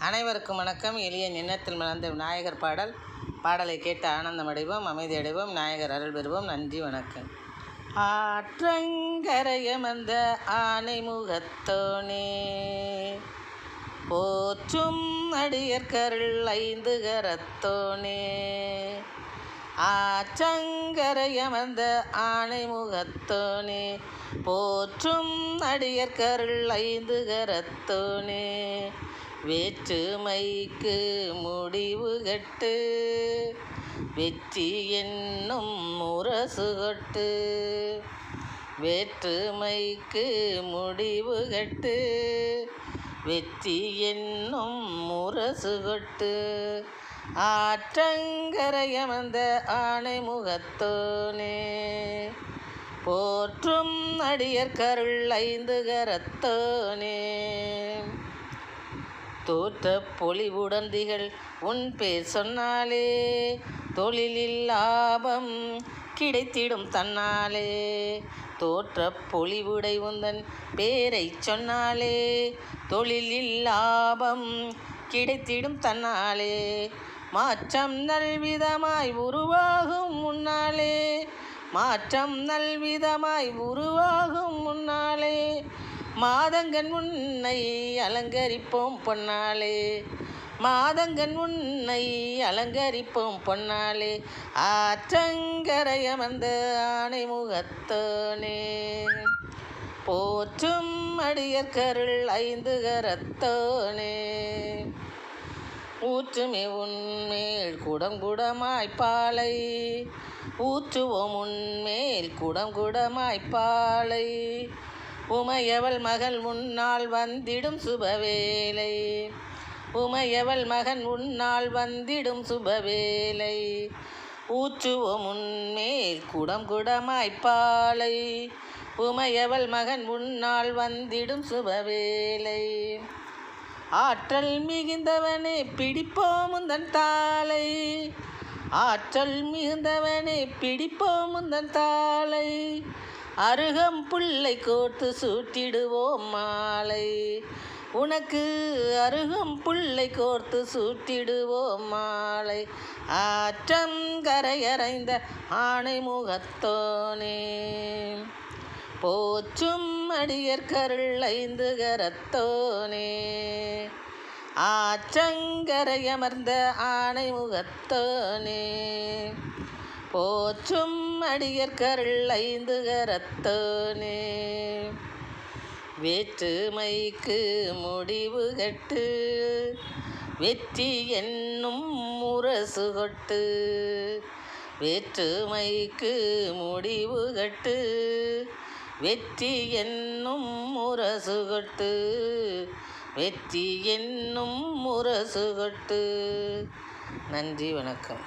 அனைவருக்கும் வணக்கம். எளிய எண்ணத்தில் மலர்ந்த விநாயகர் பாடலை கேட்டு ஆனந்தமடைவோம், அமைதி அடைவோம், விநாயகர் அருள் பெறுவோம். நன்றி, வணக்கம். ஆற்றங்கரையமர்ந்த ஆனைமுகத்தோனே, போற்றும் அடியர்கருள் ஐந்து கரத்தோனே, ஆற்றங்கரையமர்ந்த ஆனைமுகத்தோனே, போற்றும் அடியர்கருள் ஐந்து கரத்தோனே, வேற்றுமைக்கு முடிவு கட்டு வெற்றி என்னும் முரசு கொட்டு, வேற்றுமைக்கு முடிவு கட்டு வெற்றி என்னும் முரசு கொட்டு, ஆற்றங்கரையமர்ந்த ஆனைமுகத்தோனே, போற்றும் அடியர்கருள் ஐந்து கரத்தோனே, தோற்ற பொலிவுடன் திகழ் உன் பேர் சொன்னாலே, தொழிலில் லாபம் கிடைத்திடும் தன்னாலே, தோற்ற பொலிவுடை உந்தன் பேரை சொன்னாலே, தொழிலில் லாபம் கிடைத்திடும் தன்னாலே, மாற்றம் நல்விதமாய் உருவாகும் முன்னாலே, மாற்றம் நல்விதமாய் உருவாகும் முன்னாலே, மாதங்கன் உன்னை அலங்கரிப்போம் பொன்னாலே, மாதங்கன் உன்னை அலங்கரிப்போம் பொன்னாலே, ஆற்றங்கரையமர்ந்த ஆனைமுகத்தோனே, போற்றும் அடியர்கருள் ஐந்து கரத்தோனே, ஊற்றுமே உன்மேல் குடம் குடமாய்ப்பாலை, ஊற்றுவோம் உன்மேல் குடம் குடமாய்ப்பாலை, உமையவள் மகள் உன்னால் வந்திடும் சுபவேலை, உமையவள் மகன் உன்னால் வந்திடும் சுபவேலை, ஊற்றுவோம் உன்மேல் குடம் குடமாய்ப்பாலை, உமையவள் மகன் உன்னால் வந்திடும் சுபவேலை, ஆற்றல் மிகுந்தவனே பிடிப்போம் உந்தன் தாளை, ஆற்றல் மிகுந்தவனே பிடிப்போம் உந்தன் தாளை, அருகம் புல்லை கோர்த்து சூட்டிடுவோம் மாலை, உனக்கு அருகம் புல்லை கோர்த்து சூட்டிடுவோம் மாலை, ஆற்றம் கரையறைந்த ஆனைமுகத்தோனே, போற்றும் அடியர்கருள் ஐந்து கரத்தோனே, ஆற்றங்கரையமர்ந்த ஆனைமுகத்தோனே, போற்றும் அடியர்கருள் ஐந்து கரத்தோனே, வேற்றுமைக்கு முடிவு கட்டு வெற்றி என்னும் முரசு கொட்டு, வேற்றுமைக்கு முடிவு கட்டு வெற்றி என்னும் முரசு கொட்டு, வெற்றி என்னும் முரசு கொட்டு. நன்றி, வணக்கம்.